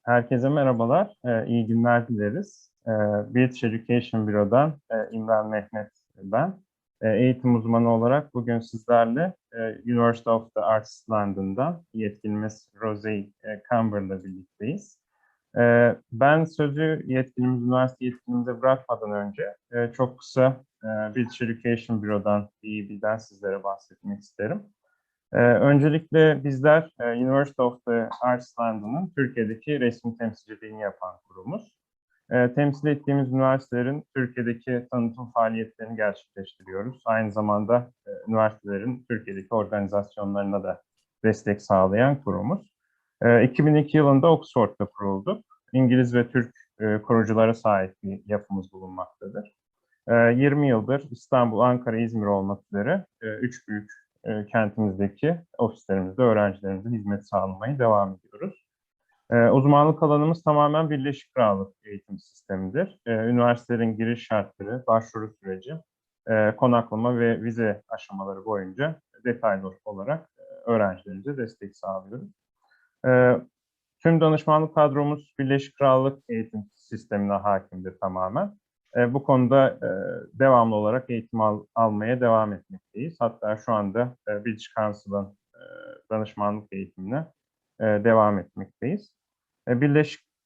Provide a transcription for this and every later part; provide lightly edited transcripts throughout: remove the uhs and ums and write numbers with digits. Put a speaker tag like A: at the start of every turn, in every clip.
A: Herkese merhabalar, iyi günler dileriz. British Education Büro'dan İmran Mehmet ben. Eğitim uzmanı olarak bugün sizlerle University of the Arts London'da yetkilimiz Rosie Camberwell'la birlikteyiz. Ben sözü üniversite yetkilimize bırakmadan önce çok kısa British Education Büro'dan bilgiden sizlere bahsetmek isterim. Öncelikle bizler University of the Arts London'ın Türkiye'deki resmi temsilciliğini yapan kurumuz. Temsil ettiğimiz üniversitelerin Türkiye'deki tanıtım faaliyetlerini gerçekleştiriyoruz. Aynı zamanda üniversitelerin Türkiye'deki organizasyonlarına da destek sağlayan kurumuz. 2002 yılında Oxford'da kurulduk. İngiliz ve Türk kuruculara sahip bir yapımız bulunmaktadır. 20 yıldır İstanbul, Ankara, İzmir olmak üzere 3 büyük kentimizdeki ofislerimizde öğrencilerimize hizmet sağlamaya devam ediyoruz. Uzmanlık alanımız tamamen Birleşik Krallık eğitim sistemidir. Üniversitelerin giriş şartları, başvuru süreci, konaklama ve vize aşamaları boyunca detaylı olarak öğrencilerimize destek sağlıyoruz. Tüm danışmanlık kadromuz Birleşik Krallık eğitim sistemine hakimdir tamamen. Bu konuda devamlı olarak eğitim almaya devam etmekteyiz. Hatta şu anda British Council'ın danışmanlık eğitimine devam etmekteyiz.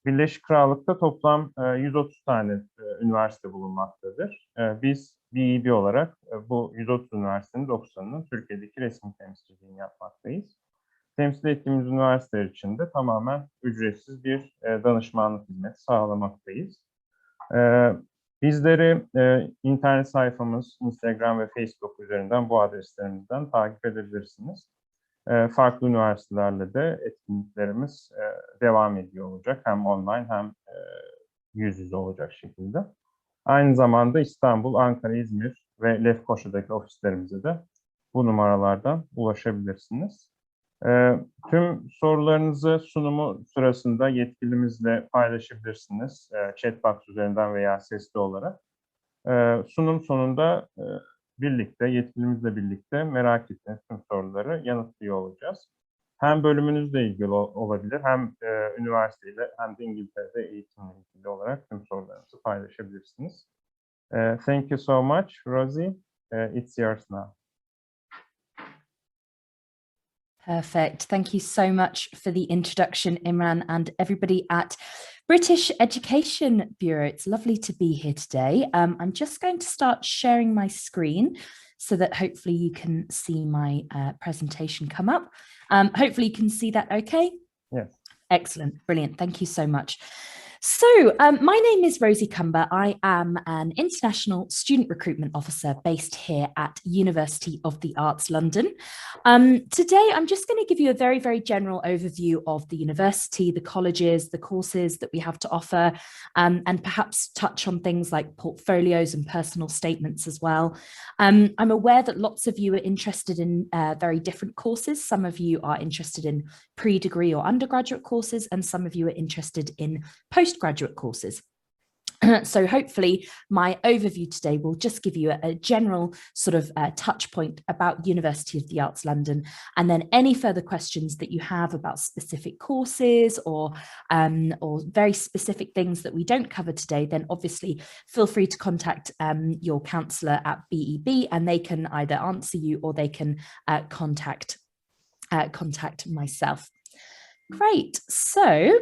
A: Birleşik Krallık'ta toplam 130 tane üniversite bulunmaktadır. Biz BEB olarak bu 130 üniversitenin 90'ının Türkiye'deki resmi temsilciliğini yapmaktayız. Temsil ettiğimiz üniversiteler için de tamamen ücretsiz bir danışmanlık hizmeti sağlamaktayız. Bizleri internet sayfamız, Instagram ve Facebook üzerinden bu adreslerimizden takip edebilirsiniz. Farklı üniversitelerle de etkinliklerimiz devam ediyor olacak. Hem online hem yüz yüze olacak şekilde. Aynı zamanda İstanbul, Ankara, İzmir ve Lefkoşa'daki ofislerimize de bu numaralardan ulaşabilirsiniz. Tüm sorularınızı sunumu sırasında yetkilimizle paylaşabilirsiniz. Chatbox üzerinden veya sesli olarak. Sunum sonunda yetkilimizle birlikte merak ettiğiniz tüm soruları yanıtlıyor olacağız. Hem bölümünüzle ilgili olabilir, hem üniversiteyle hem de İngiltere'de eğitimle ilgili olarak tüm sorularınızı paylaşabilirsiniz. Thank you so much, Rosie. It's yours now.
B: Perfect. Thank you so much for the introduction, Imran, and everybody at British Education Bureau. It's lovely to be here today. I'm just going to start sharing my screen so that hopefully you can see my presentation come up. Hopefully you can see that okay?
A: Yes.
B: Excellent. Brilliant. Thank you so much. So my name is Rosie Camber. I am an international student recruitment officer based here at University of the Arts London. Today, I'm just going to give you a very, very general overview of the university, the colleges, the courses that we have to offer, and perhaps touch on things like portfolios and personal statements as well. I'm aware that lots of you are interested in very different courses. Some of you are interested in pre-degree or undergraduate courses, and some of you are interested in postgraduate courses. So hopefully my overview today will just give you a general sort of touch point about University of the Arts London, and then any further questions that you have about specific courses or very specific things that we don't cover today, then obviously feel free to contact your counsellor at BEB, and they can either answer you or they can contact myself. Great. So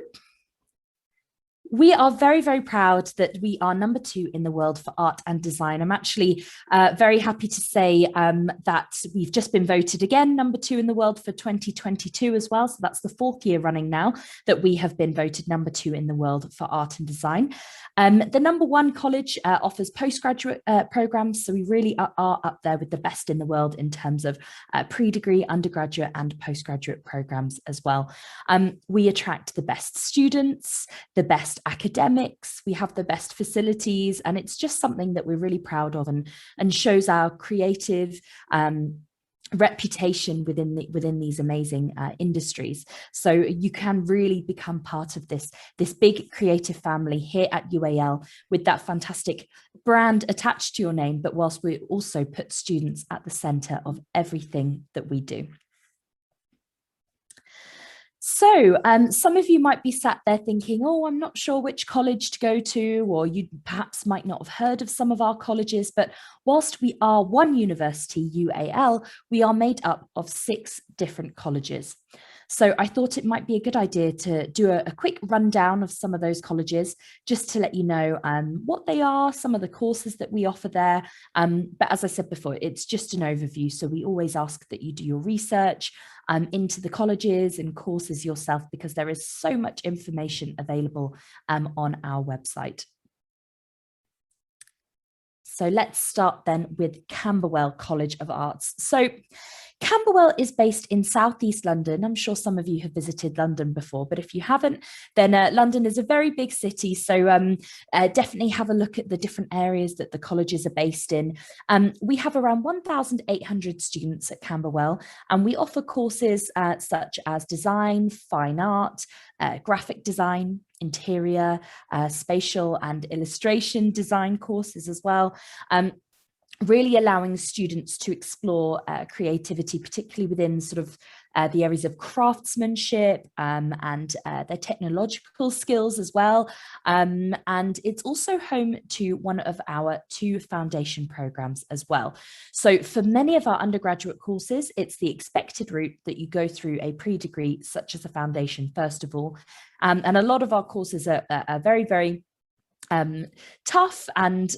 B: we are very, very proud that we are number 2 in the world for art and design. I'm actually very happy to say that we've just been voted again number 2 in the world for 2022 as well. So that's the 4th year running now that we have been voted number 2 in the world for art and design. The number 1 college offers postgraduate programs. So we really are up there with the best in the world in terms of pre-degree, undergraduate and postgraduate programs as well. We attract the best students, the best academics, we have the best facilities, and it's just something that we're really proud of and shows our creative reputation within these amazing industries. So you can really become part of this big creative family here at UAL with that fantastic brand attached to your name, but whilst we also put students at the center of everything that we do. So some of you might be sat there thinking, oh, I'm not sure which college to go to, or you perhaps might not have heard of some of our colleges, but whilst we are one university, UAL, we are made up of 6 different colleges. So I thought it might be a good idea to do a quick rundown of some of those colleges, just to let you know what they are, some of the courses that we offer there. But as I said before, it's just an overview. So we always ask that you do your research into the colleges and courses yourself, because there is so much information available on our website. So let's start then with Camberwell College of Arts. So Camberwell is based in southeast London. I'm sure some of you have visited London before, but if you haven't, then London is a very big city. So definitely have a look at the different areas that the colleges are based in. We have around 1,800 students at Camberwell, and we offer courses such as design, fine art, graphic design, interior, spatial and illustration design courses as well. Really allowing students to explore creativity, particularly within sort of the areas of craftsmanship and their technological skills as well. And it's also home to one of our 2 foundation programs as well. So for many of our undergraduate courses, it's the expected route that you go through a pre-degree, such as a foundation, first of all. And a lot of our courses are very, very tough and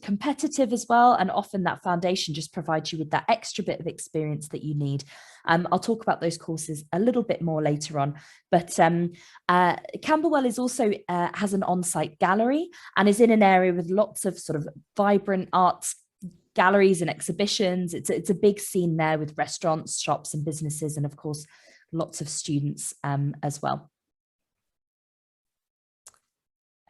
B: competitive as well, and often that foundation just provides you with that extra bit of experience that you need. I'll talk about those courses a little bit more later on, but Camberwell is also has an on-site gallery and is in an area with lots of sort of vibrant arts galleries and exhibitions. It's a big scene there with restaurants, shops and businesses, and of course lots of students as well.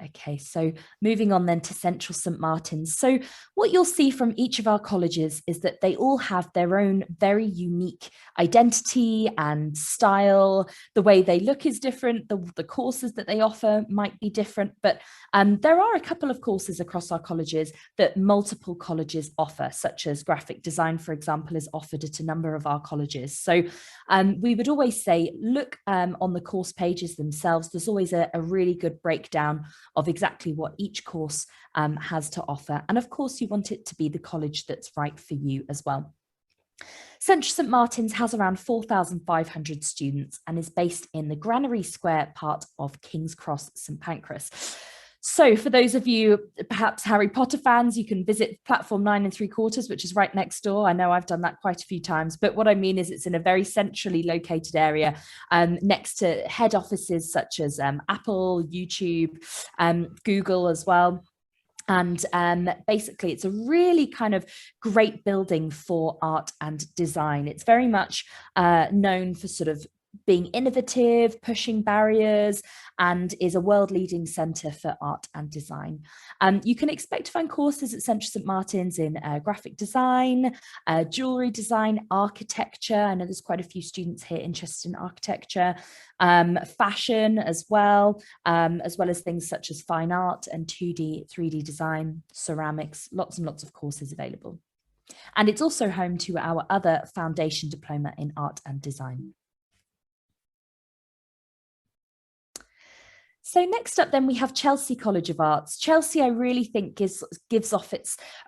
B: Okay, so moving on then to Central St Martin's. So what you'll see from each of our colleges is that they all have their own very unique identity and style. The way they look is different. The courses that they offer might be different, but there are a couple of courses across our colleges that multiple colleges offer, such as graphic design, for example, is offered at a number of our colleges. So we would always say, look on the course pages themselves. There's always a really good breakdown of exactly what each course has to offer. And of course, you want it to be the college that's right for you as well. Central St Martin's has around 4,500 students and is based in the Granary Square part of King's Cross, St Pancras. So for those of you, perhaps Harry Potter fans, you can visit platform 9 3/4, which is right next door. I know I've done that quite a few times, but what I mean is it's in a very centrally located area next to head offices such as Apple, YouTube, Google as well. And basically, it's a really kind of great building for art and design. It's very much known for sort of being innovative, pushing barriers, and is a world-leading centre for art and design. You can expect to find courses at Central St Martin's in graphic design, jewellery design, architecture. I know there's quite a few students here interested in architecture, fashion as well as things such as fine art and 2D, 3D design, ceramics, lots and lots of courses available. And it's also home to our other foundation diploma in art and design. So next up then we have Chelsea College of Arts. Chelsea, I really think gives off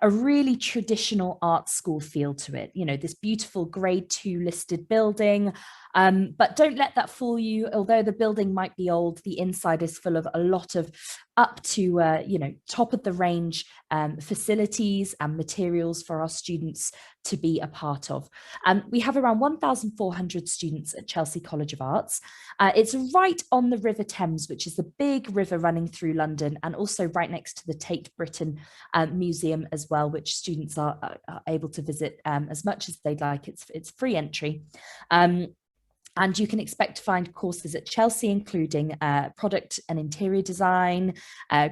B: a really traditional art school feel to it. You know, this beautiful grade 2 listed building, but don't let that fool you. Although the building might be old, the inside is full of a lot of up to, top of the range facilities and materials for our students to be a part of. We have around 1,400 students at Chelsea College of Arts. It's right on the River Thames, which is the big river running through London, and also right next to the Tate Britain Museum as well, which students are able to visit as much as they'd like. It's free entry. And you can expect to find courses at Chelsea, including product and interior design,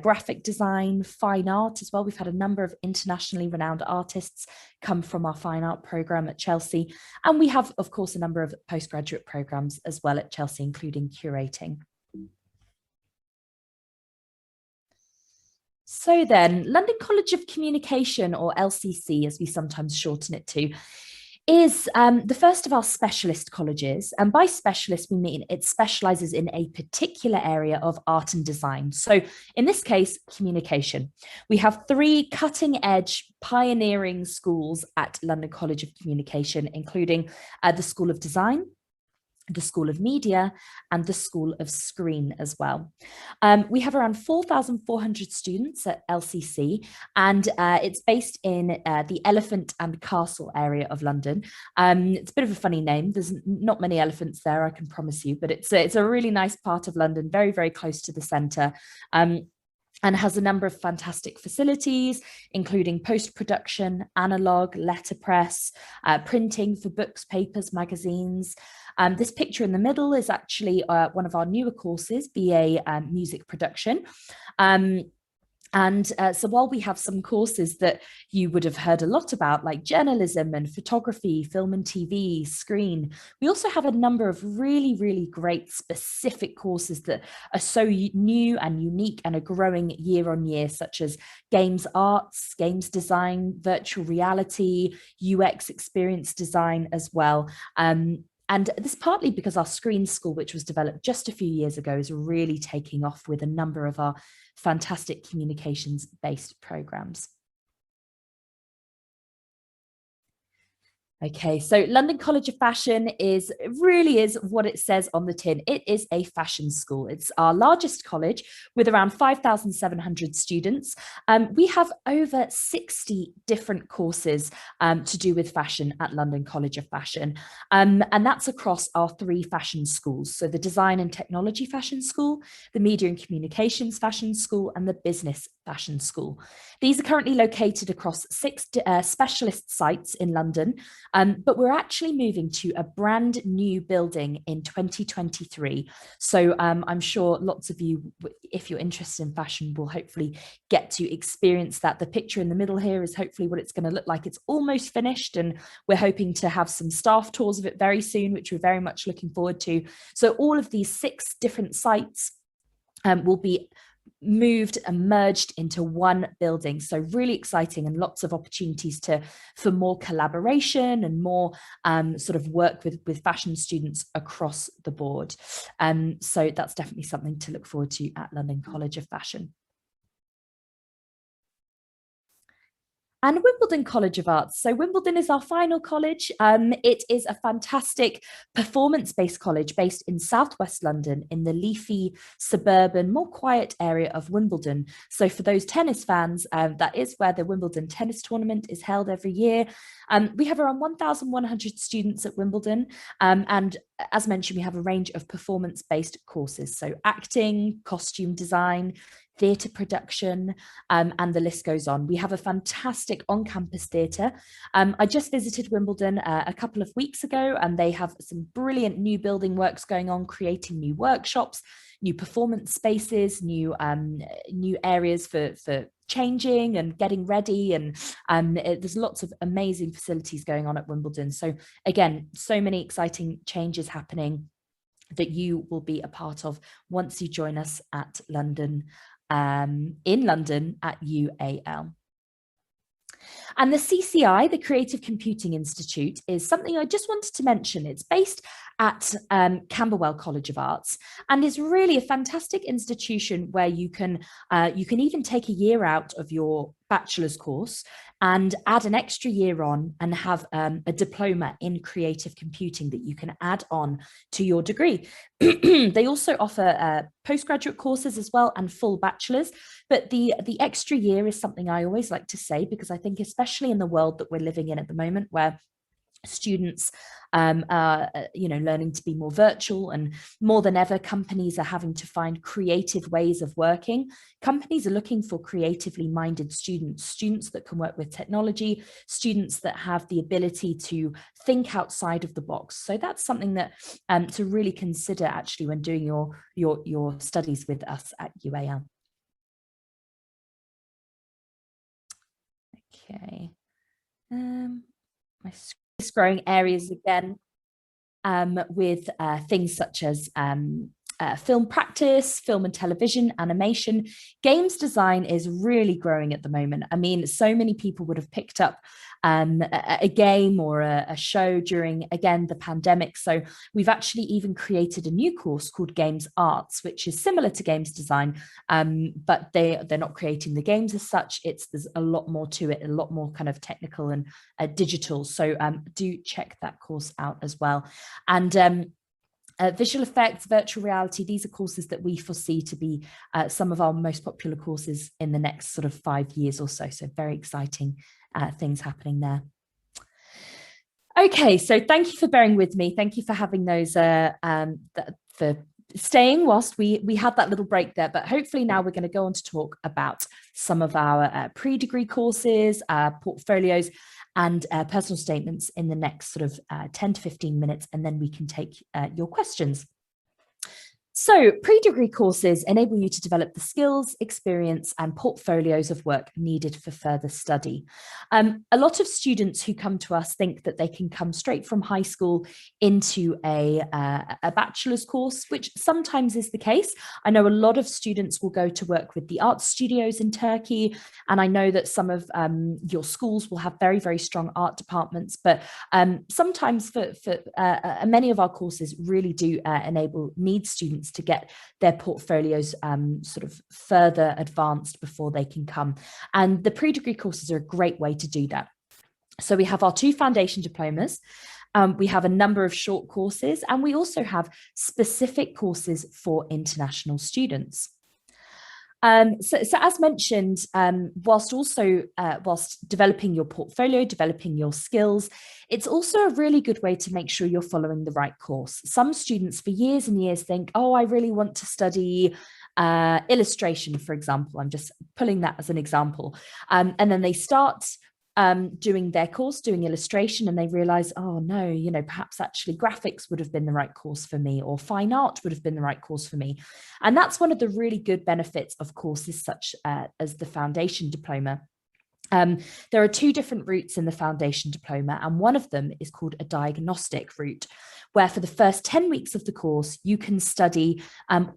B: graphic design, fine art as well. We've had a number of internationally renowned artists come from our fine art program at Chelsea. And we have, of course, a number of postgraduate programs as well at Chelsea, including curating. So then, London College of Communication, or LCC, as we sometimes shorten it to, is the first of our specialist colleges. And by specialist, we mean it specialises in a particular area of art and design. So in this case, communication. We have 3 cutting-edge pioneering schools at London College of Communication, including the School of Design, the School of Media, and the School of Screen as well. We have around 4,400 students at LCC, and it's based in the Elephant and Castle area of London. It's a bit of a funny name. There's not many elephants there, I can promise you, but it's a really nice part of London, very, very close to the centre. And has a number of fantastic facilities, including post-production, analog, letterpress, printing for books, papers, magazines. This picture in the middle is actually one of our newer courses, BA Music Production. So while we have some courses that you would have heard a lot about, like journalism and photography, film and TV, screen, we also have a number of really, really great specific courses that are so new and unique and are growing year on year, such as games arts, games design, virtual reality, UX experience design as well. And this partly because our screen school, which was developed just a few years ago, is really taking off with a number of our fantastic communications-based programs. Okay, so London College of Fashion really is what it says on the tin. It is a fashion school. It's our largest college with around 5,700 students. We have over 60 different courses to do with fashion at London College of Fashion. And that's across our 3 fashion schools. So the Design and Technology Fashion School, the Media and Communications Fashion School, and the Business Fashion School. These are currently located across 6 specialist sites in London. But we're actually moving to a brand new building in 2023. So I'm sure lots of you, if you're interested in fashion, will hopefully get to experience that. The picture in the middle here is hopefully what it's going to look like. It's almost finished, and we're hoping to have some staff tours of it very soon, which we're very much looking forward to. So all of these 6 different sites will be moved and merged into one building. So really exciting, and lots of opportunities for more collaboration and more sort of work with fashion students across the board. So that's definitely something to look forward to at London College of Fashion. And Wimbledon College of Arts. So Wimbledon is our final college. It is a fantastic performance-based college based in southwest London in the leafy, suburban, more quiet area of Wimbledon. So for those tennis fans, that is where the Wimbledon tennis tournament is held every year. We have around 1,100 students at Wimbledon. And as mentioned, we have a range of performance-based courses. So acting, costume design, theatre production, and the list goes on. We have a fantastic on-campus theatre. I just visited Wimbledon a couple of weeks ago, and they have some brilliant new building works going on, creating new workshops, new performance spaces, new areas for changing and getting ready, and there's lots of amazing facilities going on at Wimbledon. So again, so many exciting changes happening that you will be a part of once you join us at London, in London at UAL. And the CCI, the Creative Computing Institute, is something I just wanted to mention. It's based at Camberwell College of Arts, and is really a fantastic institution where you can even take a year out of your bachelor's course and add an extra year on and have a diploma in creative computing that you can add on to your degree. They also offer postgraduate courses as well and full bachelors, but the extra year is something I always like to say, because I think especially in the world that we're living in at the moment, where students are learning to be more virtual, and more than ever companies are having to find creative ways of working. Companies are looking for creatively minded students that can work with technology, students that have the ability to think outside of the box. So that's something that to really consider actually when doing your studies with us at UAL. Okay, my growing areas again, with things such as film practice, film and television, animation. Games design is really growing at the moment. I mean, so many people would have picked up a game or a show during, again, the pandemic. So we've actually even created a new course called Games Arts, which is similar to games design, but they're not creating the games as such. There's a lot more to it, a lot more kind of technical and digital. So do check that course out as well. And visual effects, virtual reality, these are courses that we foresee to be some of our most popular courses in the next sort of 5 years or so. So very exciting things happening there. Okay, so thank you for bearing with me. Thank you for having those, for staying whilst we had that little break there. But hopefully now we're going to go on to talk about some of our pre-degree courses, portfolios, and personal statements in the next sort of 10 to 15 minutes, and then we can take your questions. So pre-degree courses enable you to develop the skills, experience, and portfolios of work needed for further study. A lot of students who come to us think that they can come straight from high school into a bachelor's course, which sometimes is the case. I know a lot of students will go to work with the art studios in Turkey, and I know that some of your schools will have very, very strong art departments, but sometimes for many of our courses really do need students to get their portfolios sort of further advanced before they can come. And the pre-degree courses are a great way to do that. So we have our 2 foundation diplomas. We have a number of short courses, and we also have specific courses for international students. So as mentioned, whilst developing your portfolio, developing your skills, it's also a really good way to make sure you're following the right course. Some students for years and years think, oh, I really want to study illustration, for example. I'm just pulling that as an example. And then they start doing their course, doing illustration, and they realize, oh no, perhaps actually graphics would have been the right course for me, or fine art would have been the right course for me. And that's one of the really good benefits of courses such as the foundation diploma. There are 2 different routes in the foundation diploma, and one of them is called a diagnostic route, where for the first 10 weeks of the course, you can study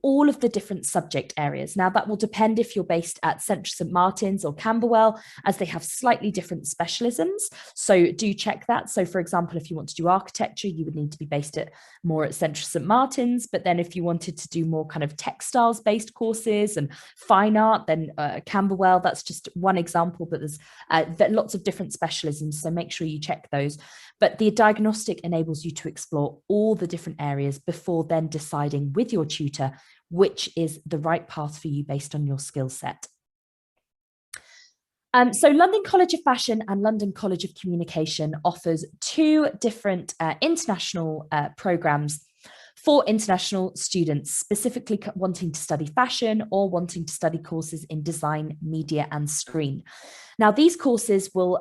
B: all of the different subject areas. Now, that will depend if you're based at Central St Martin's or Camberwell, as they have slightly different specialisms. So do check that. So for example, if you want to do architecture, you would need to be based more at Central St Martin's. But then if you wanted to do more kind of textiles-based courses and fine art, then Camberwell, that's just one example, but there's lots of different specialisms, so make sure you check those. But the diagnostic enables you to explore all the different areas before then deciding with your tutor which is the right path for you based on your skill set. So London College of Fashion and London College of Communication offers 2 different international programs for international students, specifically wanting to study fashion or wanting to study courses in design, media, and screen. Now, these courses will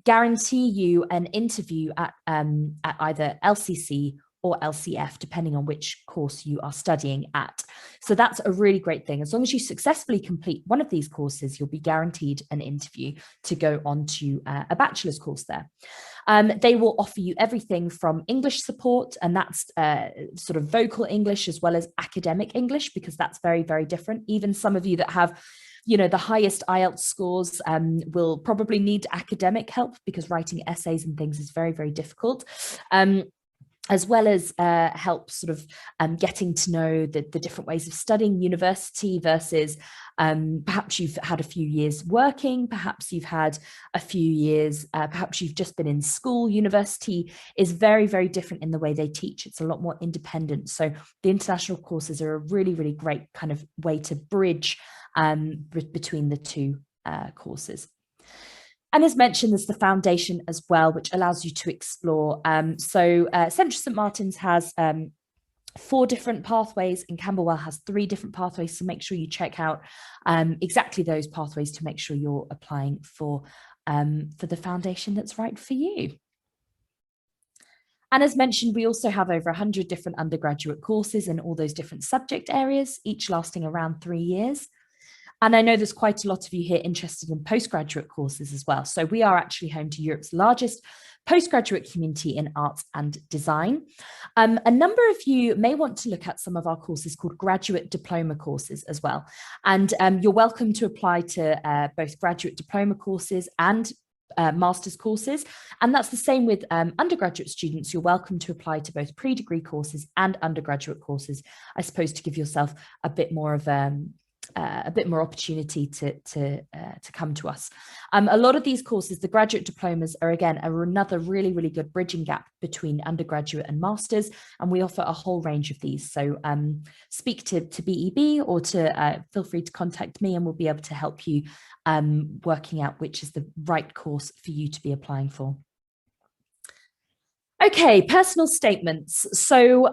B: guarantee you an interview at either LCC or LCF, depending on which course you are studying at. So that's a really great thing. As long as you successfully complete one of these courses, you'll be guaranteed an interview to go on to a bachelor's course there. They will offer you everything from English support, and that's sort of vocal English as well as academic English, because that's very, very different. Even some of you that have the highest IELTS scores will probably need academic help, because writing essays and things is very, very difficult. As well as help sort of getting to know the different ways of studying university versus perhaps you've had a few years working, perhaps you've had a few years, perhaps you've just been in school. University is very, very different in the way they teach. It's a lot more independent. So the international courses are a really, really great kind of way to bridge between the 2 courses. And as mentioned, there's the foundation as well, which allows you to explore. Central St Martin's has 4 different pathways, and Camberwell has 3 different pathways. So make sure you check out exactly those pathways to make sure you're applying for the foundation that's right for you. And as mentioned, we also have over 100 different undergraduate courses in all those different subject areas, each lasting around 3 years. And I know there's quite a lot of you here interested in postgraduate courses as well. So we are actually home to Europe's largest postgraduate community in arts and design. A number of you may want to look at some of our courses called graduate diploma courses as well. And you're welcome to apply to both graduate diploma courses and master's courses. And that's the same with undergraduate students. You're welcome to apply to both pre-degree courses and undergraduate courses, I suppose, to give yourself a bit more of a bit more opportunity to come to us. A lot of these courses, the graduate diplomas, are another really good bridging gap between undergraduate and masters, and we offer a whole range of these. So speak to BEB or feel free to contact me, and we'll be able to help you working out which is the right course for you to be applying for. Okay, personal statements. So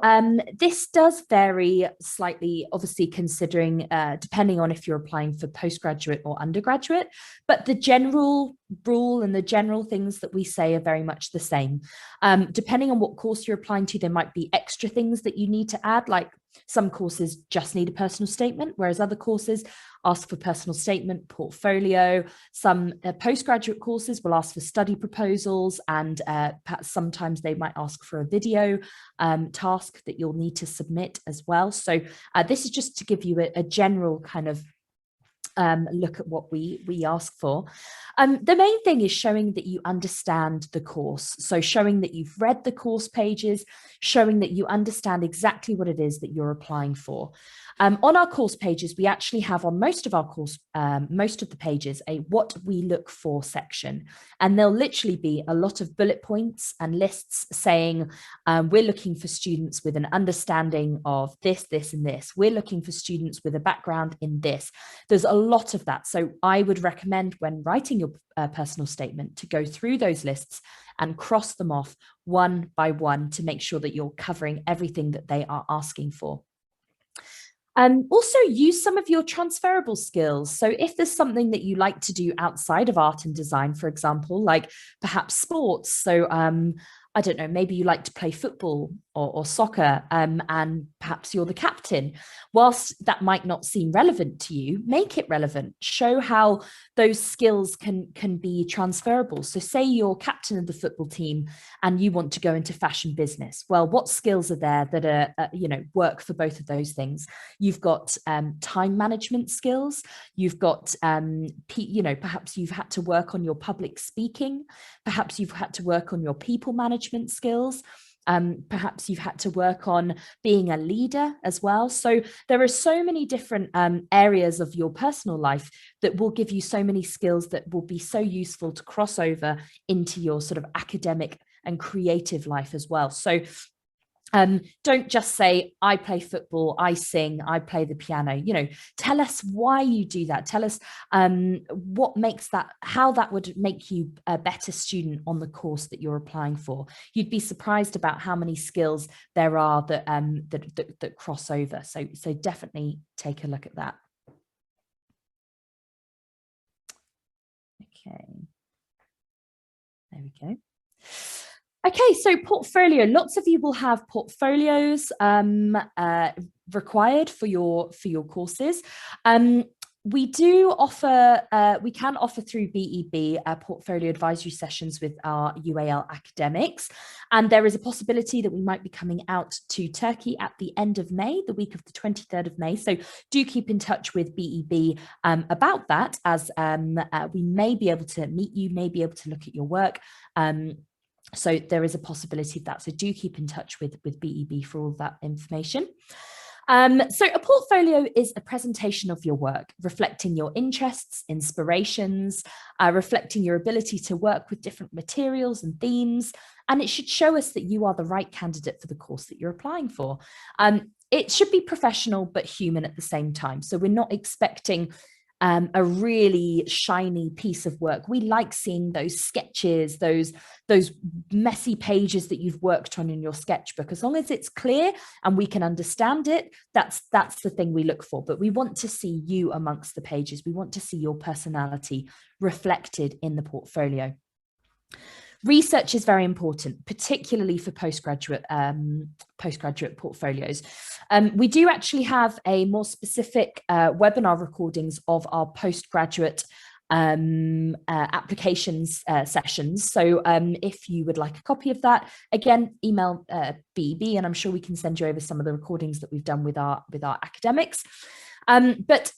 B: this does vary slightly, obviously, considering depending on if you're applying for postgraduate or undergraduate, but the general rule and the general things that we say are very much the same. Depending on what course you're applying to, there might be extra things that you need to add, like some courses just need a personal statement, whereas other courses ask for personal statement, portfolio. Some postgraduate courses will ask for study proposals, and perhaps sometimes they might ask for a video task that you'll need to submit as well. So this is just to give you a general kind of look at what we ask for. The main thing is showing that you understand the course. So showing that you've read the course pages, showing that you understand exactly what it is that you're applying for. On our course pages, we actually have on most of the pages, a what we look for section. And there'll literally be a lot of bullet points and lists saying, we're looking for students with an understanding of this, this, and this. We're looking for students with a background in this. There's a lot of that. So I would recommend, when writing your personal statement, to go through those lists and cross them off one by one to make sure that you're covering everything that they are asking for. Also use some of your transferable skills. So if there's something that you like to do outside of art and design, for example, like perhaps sports. So I don't know, maybe you like to play football or soccer, and perhaps you're the captain. Whilst that might not seem relevant to you, make it relevant. Show how those skills can be transferable. So say you're captain of the football team and you want to go into fashion business. Well, what skills are there that are, work for both of those things? You've got time management skills. You've got, perhaps you've had to work on your public speaking. Perhaps you've had to work on your people management skills. Perhaps you've had to work on being a leader as well. So there are so many different areas of your personal life that will give you so many skills that will be so useful to cross over into your sort of academic and creative life as well. So don't just say, I play football, I sing, I play the piano. Tell us why you do that. Tell us what makes that, how that would make you a better student on the course that you're applying for. You'd be surprised about how many skills there are that that cross over. So definitely take a look at that. Okay, there we go. Okay, so portfolio. Lots of you will have portfolios required for your courses. We do offer, we can offer through BEB portfolio advisory sessions with our UAL academics. And there is a possibility that we might be coming out to Turkey at the end of May, the week of the 23rd of May. So do keep in touch with BEB about that, as we may be able to meet you, may be able to look at your work. So there is a possibility of that. So do keep in touch with BEB for all that information. So a portfolio is a presentation of your work, reflecting your interests, inspirations, reflecting your ability to work with different materials and themes. And it should show us that you are the right candidate for the course that you're applying for. It should be professional, but human at the same time. So we're not expecting a really shiny piece of work. We like seeing those sketches, those messy pages that you've worked on in your sketchbook. As long as it's clear and we can understand it, that's the thing we look for. But we want to see you amongst the pages. We want to see your personality reflected in the portfolio. Research is very important, particularly for postgraduate portfolios. We do actually have a more specific webinar recordings of our postgraduate applications sessions. So if you would like a copy of that, again, email BEB, and I'm sure we can send you over some of the recordings that we've done with our academics. But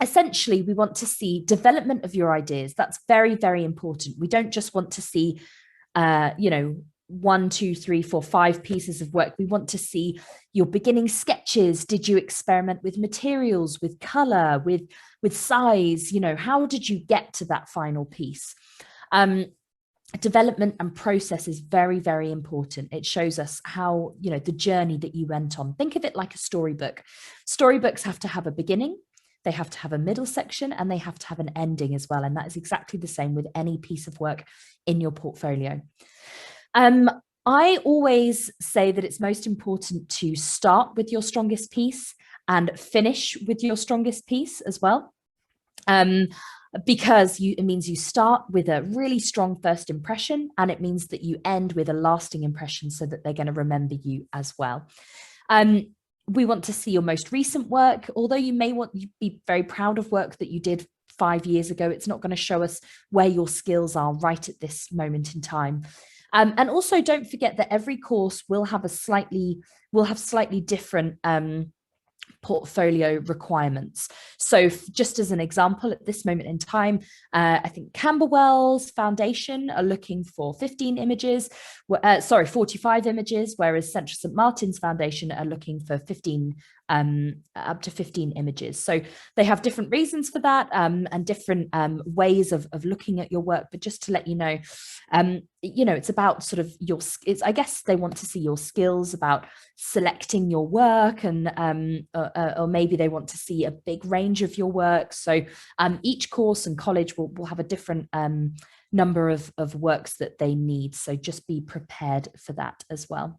B: essentially, we want to see development of your ideas. That's very, very important. We don't just want to see, 1, 2, 3, 4, 5 pieces of work. We want to see your beginning sketches. Did you experiment with materials, with color, with size? How did you get to that final piece? Development and process is very, very important. It shows us how, the journey that you went on. Think of it like a storybook. Storybooks have to have a beginning, they have to have a middle section, and they have to have an ending as well. And that is exactly the same with any piece of work in your portfolio. I always say that it's most important to start with your strongest piece and finish with your strongest piece as well. Because it means you start with a really strong first impression, and it means that you end with a lasting impression so that they're going to remember you as well. We want to see your most recent work. Although you may want to be very proud of work that you did 5 years ago, it's not going to show us where your skills are right at this moment in time. And also don't forget that every course will have slightly different portfolio requirements. So just as an example, at this moment in time, I think Camberwell's foundation are looking for 45 images, whereas Central St Martin's foundation are looking for up to 15 images. So they have different reasons for that, and different ways of looking at your work. But just to let you know, it's about sort of I guess they want to see your skills about selecting your work, and or maybe they want to see a big range of your work. So each course and college will have a different number of works that they need. So just be prepared for that as well.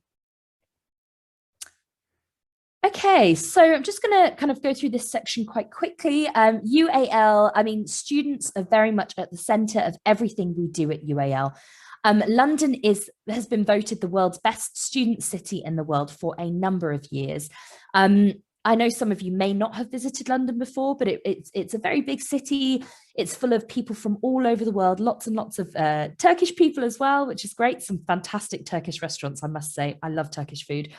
B: Okay, so I'm just going to kind of go through this section quite quickly. UAL, students are very much at the center of everything we do at UAL. London has been voted the world's best student city in the world for a number of years. I know some of you may not have visited London before, but it's a very big city. It's full of people from all over the world, lots and lots of Turkish people as well, which is great. Some fantastic Turkish restaurants, I must say. I love Turkish food.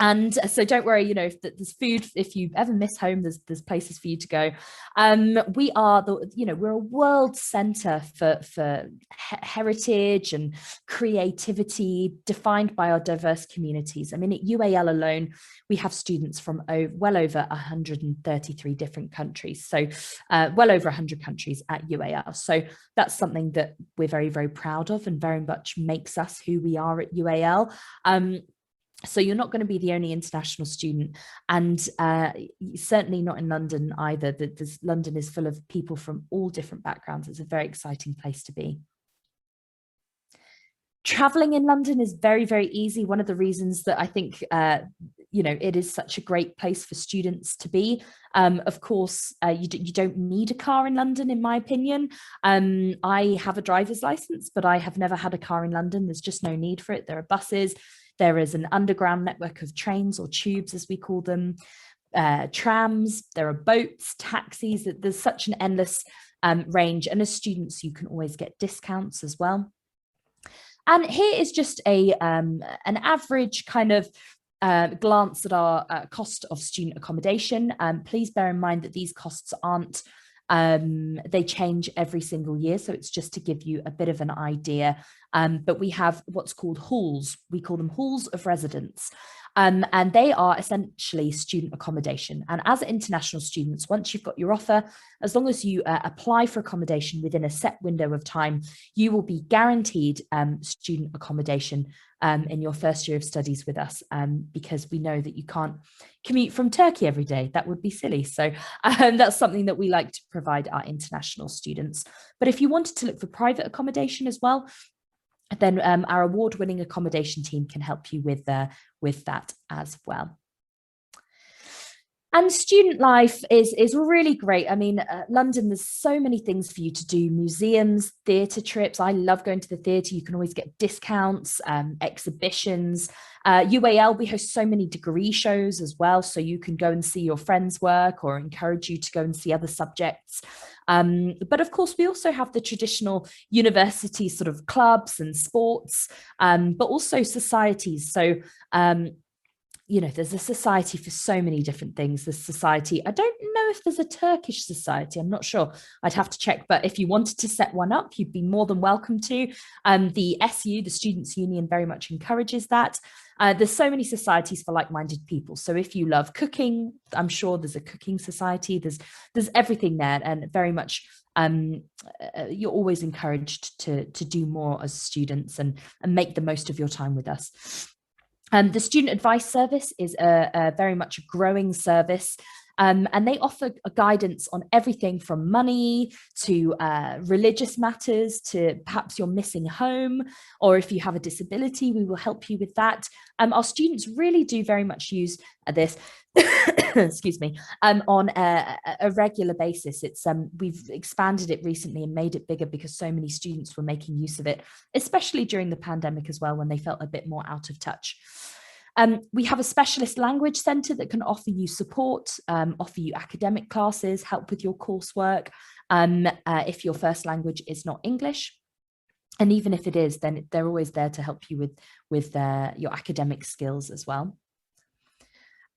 B: And so don't worry, if there's food, if you ever miss home, there's places for you to go. We're a world center for heritage and creativity defined by our diverse communities. At UAL alone, we have students from well over 133 different countries. So well over 100 countries at UAL. So that's something that we're very, very proud of and very much makes us who we are at UAL. So you're not going to be the only international student, and certainly not in London either. London is full of people from all different backgrounds. It's a very exciting place to be. Traveling in London is very, very easy. One of the reasons that I think, it is such a great place for students to be. Of course, you don't need a car in London, in my opinion. I have a driver's license, but I have never had a car in London. There's just no need for it. There are buses. There is an underground network of trains, or tubes as we call them, trams, there are boats, taxis. There's such an endless range. And as students, you can always get discounts as well. And here is just an average kind of glance at our cost of student accommodation. Please bear in mind that these costs aren't, they change every single year. So it's just to give you a bit of an idea. But we have what's called halls. We call them halls of residence. And they are essentially student accommodation. And as international students, once you've got your offer, as long as you apply for accommodation within a set window of time, you will be guaranteed student accommodation in your first year of studies with us, because we know that you can't commute from Turkey every day. That would be silly. So that's something that we like to provide our international students. But if you wanted to look for private accommodation as well, then our award-winning accommodation team can help you with that as well. And student life is really great. London, there's so many things for you to do: museums, theatre trips. I love going to the theatre. You can always get discounts, exhibitions. UAL, we host so many degree shows as well, so you can go and see your friends' work or encourage you to go and see other subjects. But of course, we also have the traditional university sort of clubs and sports, but also societies. So you know, there's a society for so many different things. There's society, I don't know if there's a Turkish society, I'm not sure, I'd have to check, but if you wanted to set one up, you'd be more than welcome to. The SU, the Students' Union, very much encourages that. There's so many societies for like-minded people. So if you love cooking, I'm sure there's a cooking society, there's everything there, and very much you're always encouraged to do more as students and make the most of your time with us. The Student Advice Service is a very much a growing service, and they offer a guidance on everything from money to religious matters to perhaps you're missing home, or if you have a disability, we will help you with that. Our students really do very much use this, excuse me, on a regular basis. It's we've expanded it recently and made it bigger because so many students were making use of it, especially during the pandemic as well, when they felt a bit more out of touch. We have a specialist language centre that can offer you support, offer you academic classes, help with your coursework if your first language is not English. And even if it is, then they're always there to help you with your academic skills as well.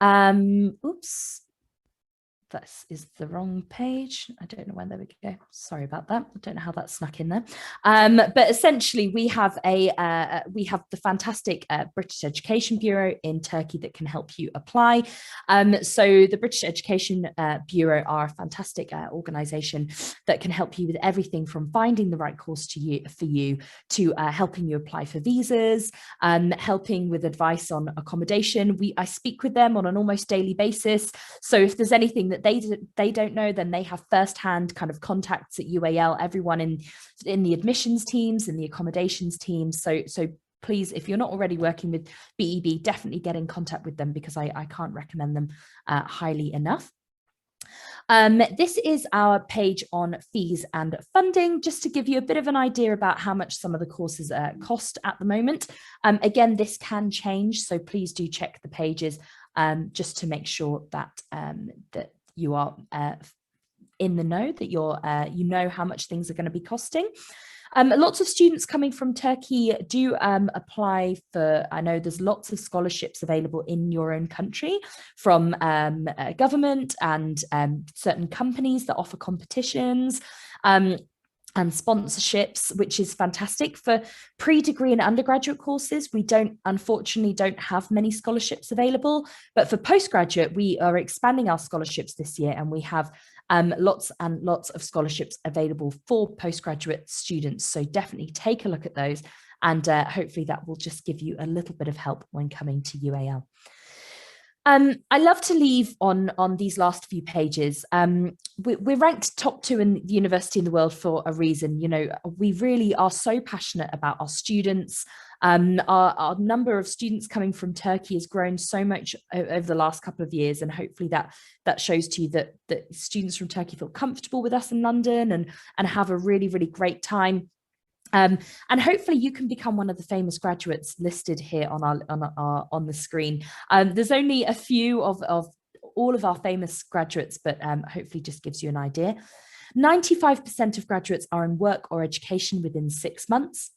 B: Oops, this is the wrong page. I don't know when, there we go. Sorry about that. I don't know how that snuck in there. But essentially we have the fantastic British Education Bureau in Turkey that can help you apply. So the British Education Bureau are a fantastic organisation that can help you with everything from finding the right course for you to helping you apply for visas, helping with advice on accommodation. I speak with them on an almost daily basis. So if there's anything that they don't know, then they have first-hand kind of contacts at UAL, everyone in the admissions teams and the accommodations teams. So please, if you're not already working with BEB, definitely get in contact with them because I can't recommend them highly enough. This is our page on fees and funding, just to give you a bit of an idea about how much some of the courses cost at the moment. Again, this can change, so please do check the pages just to make sure that that you are in the know, that you know how much things are going to be costing. Lots of students coming from Turkey do apply for, I know there's lots of scholarships available in your own country from government and certain companies that offer competitions and sponsorships, which is fantastic. For pre-degree and undergraduate courses, we unfortunately don't have many scholarships available, but for postgraduate, we are expanding our scholarships this year, and we have lots and lots of scholarships available for postgraduate students. So definitely take a look at those, and hopefully that will just give you a little bit of help when coming to UAL. I love to leave on these last few pages. We're ranked top 2 in the university in the world for a reason. You know, we really are so passionate about our students. Our number of students coming from Turkey has grown so much over the last couple of years, and hopefully that shows to you that students from Turkey feel comfortable with us in London and have a really, really great time. And hopefully you can become one of the famous graduates listed here on the screen. There's only a few of all of our famous graduates, but hopefully just gives you an idea. 95% of graduates are in work or education within 6 months.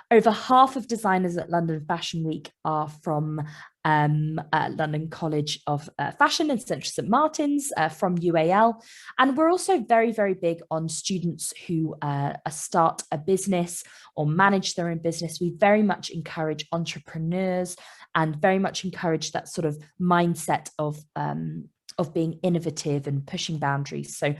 B: Over half of designers at London Fashion Week are from London College of Fashion and Central St Martin's from UAL. And we're also very, very big on students who start a business or manage their own business. We very much encourage entrepreneurs and very much encourage that sort of mindset of being innovative and pushing boundaries. So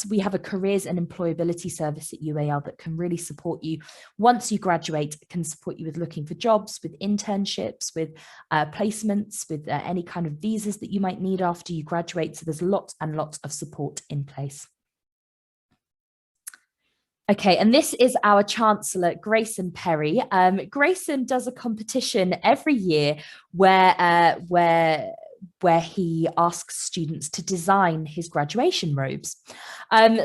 B: we have a careers and employability service at UAL that can really support you once you graduate, can support you with looking for jobs, with internships, with placements, with any kind of visas that you might need after you graduate. So there's lots and lots of support in place. Okay, and this is our Chancellor, Grayson Perry. Grayson does a competition every year where where he asks students to design his graduation robes.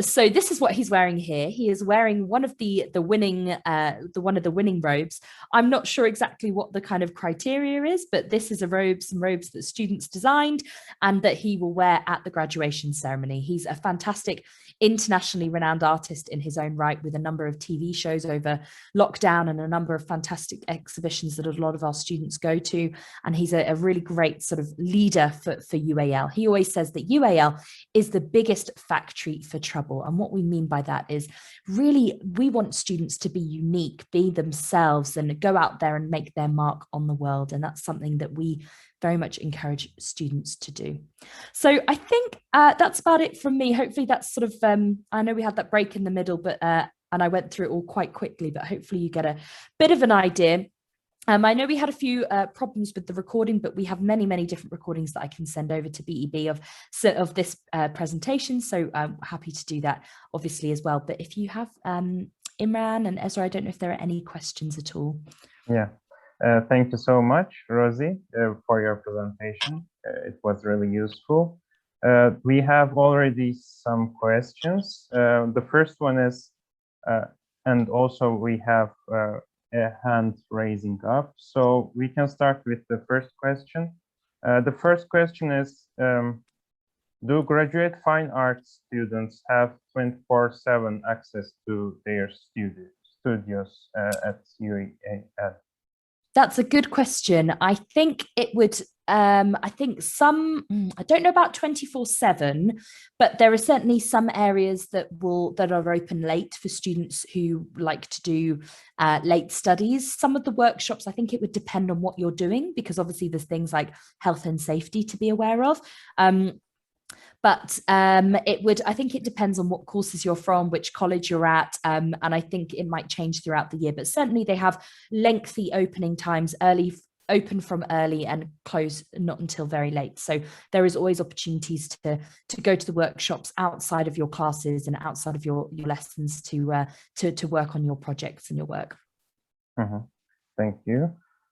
B: So this is what he's wearing here. He is wearing one of the winning robes. I'm not sure exactly what the kind of criteria is, but this is some robes that students designed and that he will wear at the graduation ceremony. He's a fantastic, internationally renowned artist in his own right, with a number of TV shows over lockdown and a number of fantastic exhibitions that a lot of our students go to. And he's a really great sort of leader for UAL. He always says that UAL is the biggest factory for trouble. And what we mean by that is really, we want students to be unique, be themselves, and go out there and make their mark on the world. And that's something that we very much encourage students to do. So I think that's about it from me. Hopefully that's sort of, I know we had that break in the middle, but and I went through it all quite quickly, but hopefully you get a bit of an idea. I know we had a few problems with the recording, but we have many, many different recordings that I can send over to BEB of this presentation. So I'm happy to do that, obviously, as well. But if you have Imran and Ezra, I don't know if there are any questions at all.
A: Yeah, thank you so much, Rosie, for your presentation. It was really useful. We have already some questions. The first one is, and also we have a hand raising up. So we can start with the first question. The first question is, do graduate fine arts students have 24/7 access to their studios at UAL?
B: That's a good question. I think it would, I think some, I don't know about 24/7, but there are certainly some areas that are open late for students who like to do late studies. Some of the workshops, I think it would depend on what you're doing, because obviously there's things like health and safety to be aware of. But I think it depends on what courses you're from, which college you're at, and I think it might change throughout the year. But certainly they have lengthy opening times, open from early and close not until very late. So there is always opportunities to go to the workshops outside of your classes and outside of your lessons to work on your projects and your work.
A: Thank you.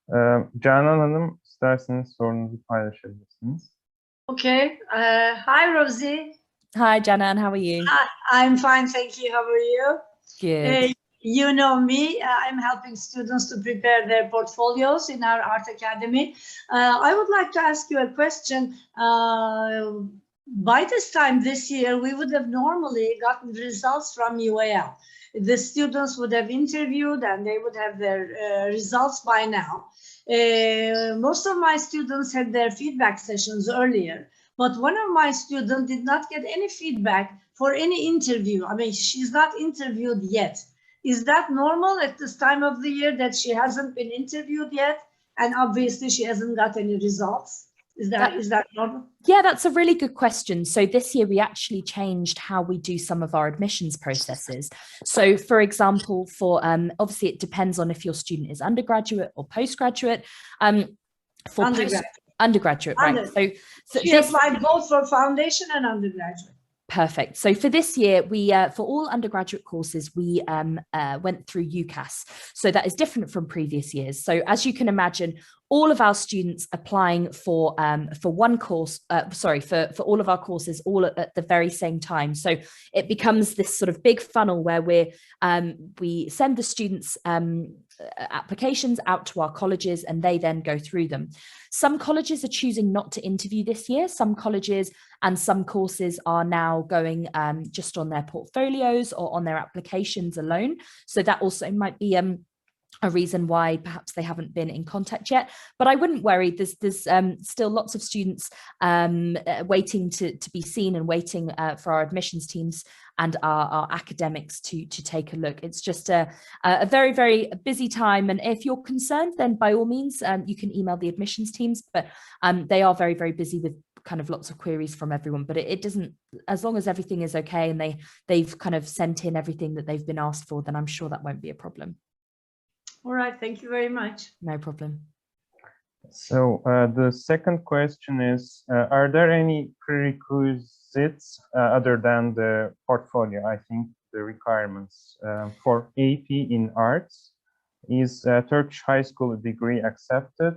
A: Canan Hanım, isterseniz sorunuzu paylaşabilirsiniz.
C: Okay. Hi, Rosie.
B: Hi, Canan. How are you?
C: I'm fine, thank you. How are you?
B: Good.
C: You know me. I'm helping students to prepare their portfolios in our art academy. I would like to ask you a question. By this time this year, we would have normally gotten results from UAL. The students would have interviewed and they would have their results by now. Most of my students had their feedback sessions earlier, but one of my students did not get any feedback for any interview. I mean, she's not interviewed yet. Is that normal at this time of the year that she hasn't been interviewed yet? And obviously she hasn't got any results. Is that normal?
B: Yeah, that's a really good question. So this year we actually changed how we do some of our admissions processes. So for example, for obviously it depends on if your student is undergraduate or postgraduate. For undergraduate, right? So
C: she applied both for foundation and undergraduate.
B: Perfect. So for this year, we for all undergraduate courses, we went through UCAS. So that is different from previous years. So as you can imagine, all of our students applying for one course, for all of our courses, all at the very same time. So it becomes this sort of big funnel where we send the students applications out to our colleges and they then go through them. Some colleges are choosing not to interview this year. Some colleges and some courses are now going just on their portfolios or on their applications alone. So that also might be a reason why perhaps they haven't been in contact yet, but I wouldn't worry. There's still lots of students waiting to be seen and waiting for our admissions teams and our academics to take a look. It's just a very, very busy time. And if you're concerned, then by all means, you can email the admissions teams, but they are very, very busy with kind of lots of queries from everyone, but it doesn't, as long as everything is okay and they've kind of sent in everything that they've been asked for, then I'm sure that won't be a problem.
C: All right, thank you very much.
B: No problem.
A: So the second question is, are there any prerequisites other than the portfolio? I think the requirements for AP in arts is Turkish high school degree accepted,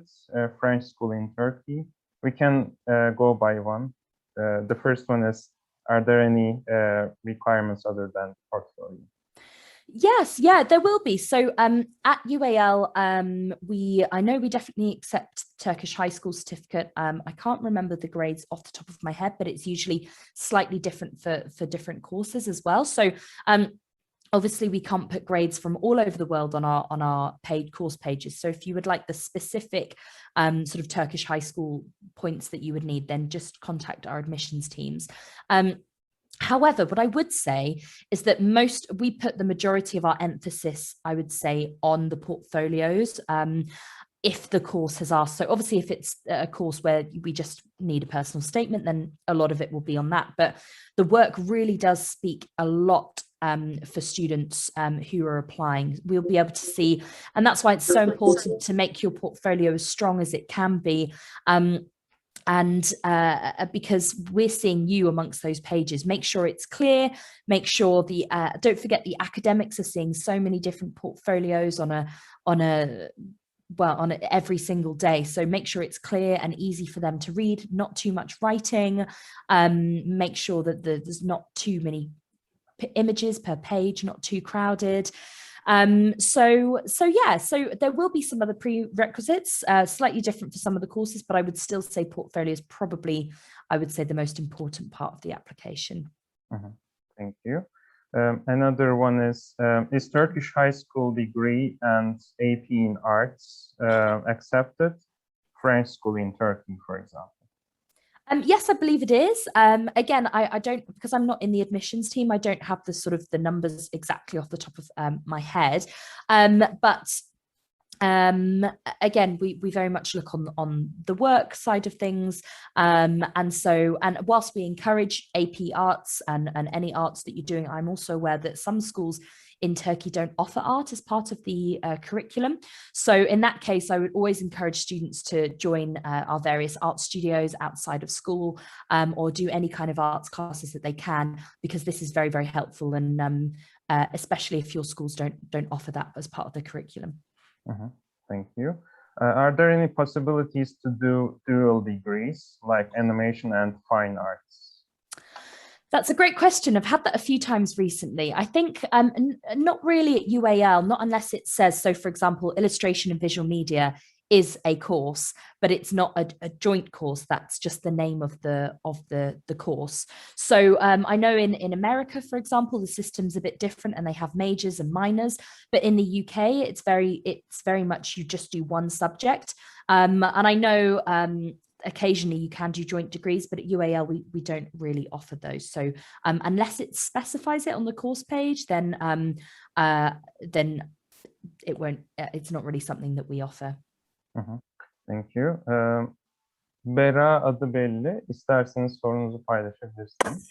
A: French school in Turkey, We can go by one. The first one is, are there any requirements other than portfolio?
B: Yes, yeah, there will be. So at UAL, I know we definitely accept Turkish high school certificate. I can't remember the grades off the top of my head, but it's usually slightly different for different courses as well. So obviously we can't put grades from all over the world on our paid course pages. So if you would like the specific sort of Turkish high school points that you would need, then just contact our admissions teams. However, what I would say is that we put the majority of our emphasis, I would say, on the portfolios. If the course has asked, so obviously if it's a course where we just need a personal statement, then a lot of it will be on that. But the work really does speak a lot for students who are applying. We'll be able to see, and that's why it's so important to make your portfolio as strong as it can be. Because we're seeing you amongst those pages, make sure it's clear, make sure don't forget the academics are seeing so many different portfolios on every single day. So make sure it's clear and easy for them to read, not too much writing, make sure that there's not too many images per page, not too crowded. So there will be some other prerequisites, slightly different for some of the courses, but I would still say portfolio is probably, I would say, the most important part of the application.
A: Thank you. Another one is Turkish high school degree and AP in arts accepted? French school in Turkey, for example.
B: Yes, I believe it is. Again, I don't, because I'm not in the admissions team, I don't have the numbers exactly off the top of my head. But again, we very much look on the work side of things. And whilst we encourage AP arts and any arts that you're doing, I'm also aware that some schools in Turkey don't offer art as part of the curriculum. So in that case, I would always encourage students to join our various art studios outside of school, or do any kind of arts classes that they can, because this is very, very helpful, and especially if your schools don't offer that as part of the curriculum.
A: Thank you. Are there any possibilities to do dual degrees like animation and fine arts?
B: That's a great question. I've had that a few times recently. I think not really at UAL, not unless it says, so for example, illustration and visual media is a course, but it's not a joint course. That's just the name of the course. So I know in America, for example, the system's a bit different and they have majors and minors, but in the UK, it's very much you just do one subject. And I know occasionally you can do joint degrees, but at UAL we don't really offer those. So unless it specifies it on the course page, then it won't. It's not really something that we offer.
A: Thank you. Bera adı belli. İsterseniz sorunuzu paylaşabilirsiniz.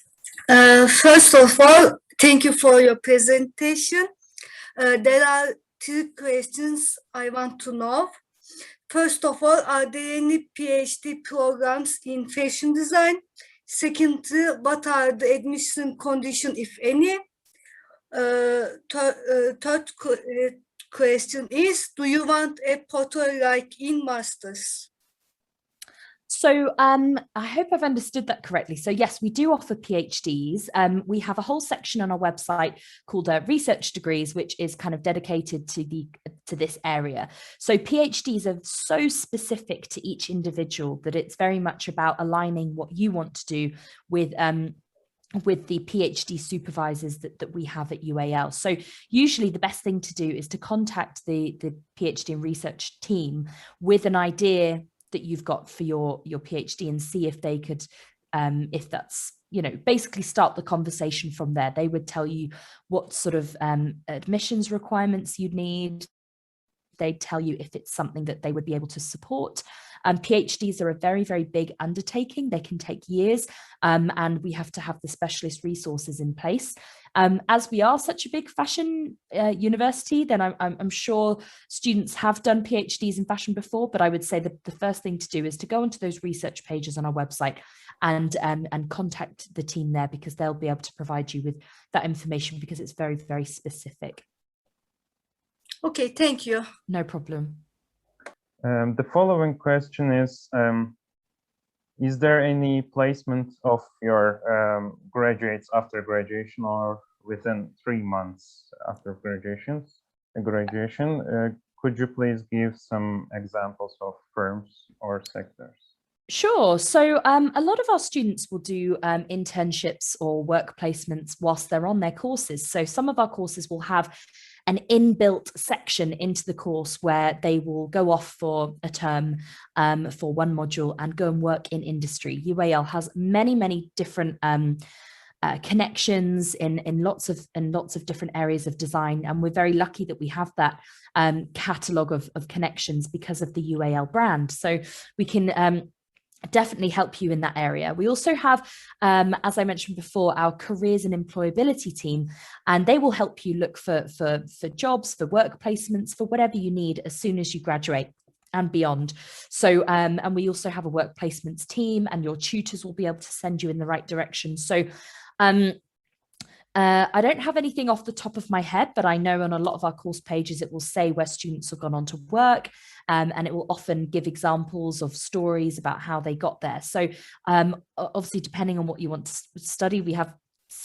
D: First of all, thank you for your presentation. There are 3 questions I want to know. First of all, are there any PhD programs in fashion design? Secondly, what are the admission conditions, if any? Third question is, do you want a portfolio like in masters?
B: So I hope I've understood that correctly. So yes, we do offer PhDs. We have a whole section on our website called research degrees, which is kind of dedicated to this area. So PhDs are so specific to each individual that it's very much about aligning what you want to do with the PhD supervisors that we have at UAL. So usually the best thing to do is to contact the PhD and research team with an idea that you've got for your PhD and see if they could, if that's, basically start the conversation from there. They would tell you what sort of admissions requirements you'd need. They'd tell you if it's something that they would be able to support. PhDs are a very, very big undertaking. They can take years, and we have to have the specialist resources in place. As we are such a big fashion university, then I'm sure students have done PhDs in fashion before, but I would say that the first thing to do is to go onto those research pages on our website and contact the team there, because they'll be able to provide you with that information, because it's very, very specific.
D: Okay, thank you.
B: No problem.
A: The following question is, Is there any placement of your graduates after graduation or within 3 months after graduation? Could you please give some examples of firms or sectors?
B: Sure. So a lot of our students will do internships or work placements whilst they're on their courses. So some of our courses will have an inbuilt section into the course where they will go off for a term for one module and go and work in industry. UAL has many different connections in lots of different areas of design, and we're very lucky that we have that catalogue of connections because of the UAL brand. So we can definitely help you in that area. We also have, as I mentioned before, our careers and employability team, and they will help you look for jobs, for work placements, for whatever you need as soon as you graduate and beyond. So, and we also have a work placements team, and your tutors will be able to send you in the right direction. So, I don't have anything off the top of my head, but I know on a lot of our course pages, it will say where students have gone on to work, and it will often give examples of stories about how they got there. So obviously, depending on what you want to study, we have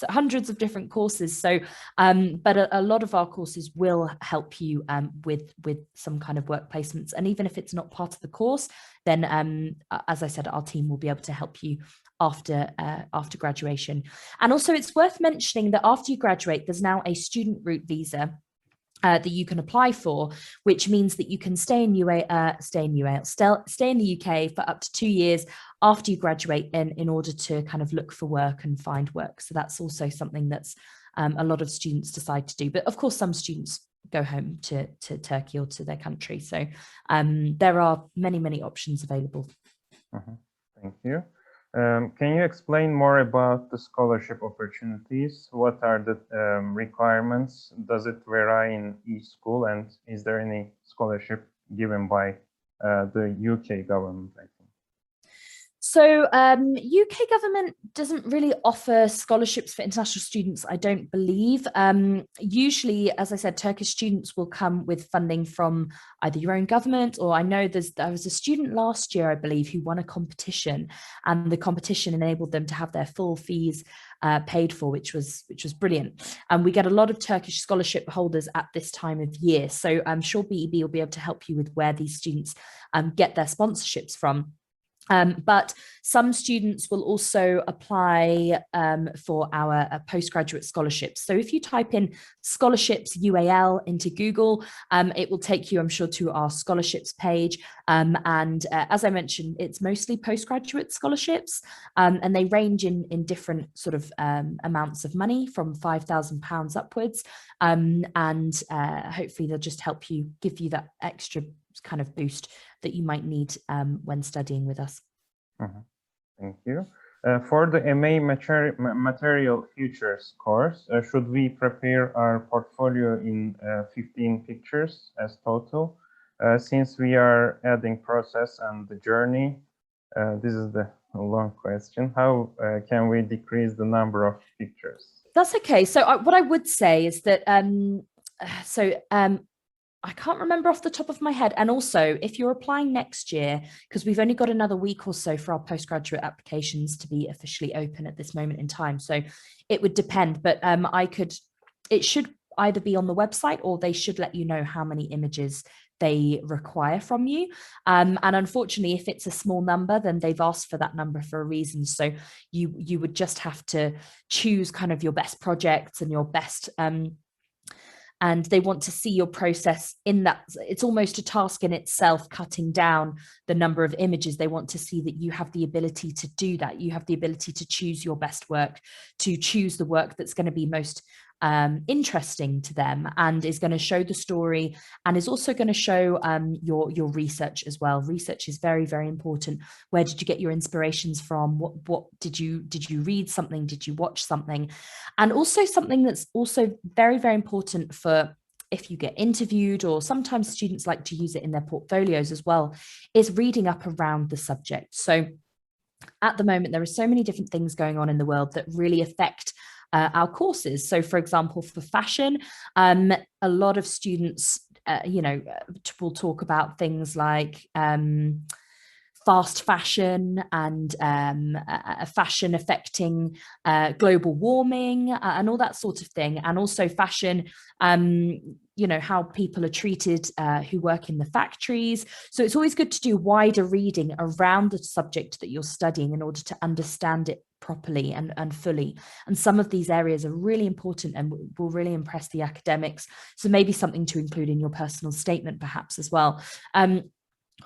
B: hundreds of different courses. So, but a lot of our courses will help you with some kind of work placements. And even if it's not part of the course, then as I said, our team will be able to help you after graduation. And also it's worth mentioning that after you graduate, there's now a student route visa that you can apply for, which means that you can stay in the UK for up to 2 years after you graduate in order to kind of look for work and find work. So that's also something that's a lot of students decide to do. But of course, some students go home to Turkey or to their country. So there are many options available.
A: Thank you. Can you explain more about the scholarship opportunities? What are the requirements? Does it vary in each school? And is there any scholarship given by the UK government, I think?
B: So UK government doesn't really offer scholarships for international students, I don't believe. Usually, as I said, Turkish students will come with funding from either your own government, or I know there was a student last year, I believe, who won a competition, and the competition enabled them to have their full fees paid for, which was brilliant. And we get a lot of Turkish scholarship holders at this time of year. So I'm sure BEB will be able to help you with where these students get their sponsorships from. But some students will also apply for our postgraduate scholarships. So if you type in scholarships UAL into Google, it will take you, I'm sure, to our scholarships page. And as I mentioned, it's mostly postgraduate scholarships, and they range in different sort of amounts of money from £5,000 upwards. And hopefully they'll just help you, give you that extra kind of boost that you might need when studying with us.
A: Thank you. For the MA Material Futures course, should we prepare our portfolio in 15 pictures as total? Since we are adding process and the journey, this is the long question. How can we decrease the number of pictures?
B: That's okay. So what I would say is that, I can't remember off the top of my head. And also, if you're applying next year, because we've only got another week or so for our postgraduate applications to be officially open at this moment in time. So it would depend, but it should either be on the website, or they should let you know how many images they require from you. And unfortunately, if it's a small number, then they've asked for that number for a reason. So you would just have to choose kind of your best projects and your best and they want to see your process in that. It's almost a task in itself, cutting down the number of images. They want to see that you have the ability to do that. You have the ability to choose your best work, to choose the work that's going to be most interesting to them and is going to show the story, and is also going to show your research as well. Research is very important. Where did you get your inspirations from? What did you read something? Did you watch something? And also something that's also very important for if you get interviewed, or sometimes students like to use it in their portfolios as well, is reading up around the subject. So at the moment, there are so many different things going on in the world that really affect our courses. So for example, for fashion, a lot of students, will talk about things like fast fashion and fashion affecting global warming and all that sort of thing, and also fashion, you know, how people are treated who work in the factories. So it's always good to do wider reading around the subject that you're studying in order to understand it properly and fully. And some of these areas are really important and will really impress the academics. So maybe something to include in your personal statement perhaps as well.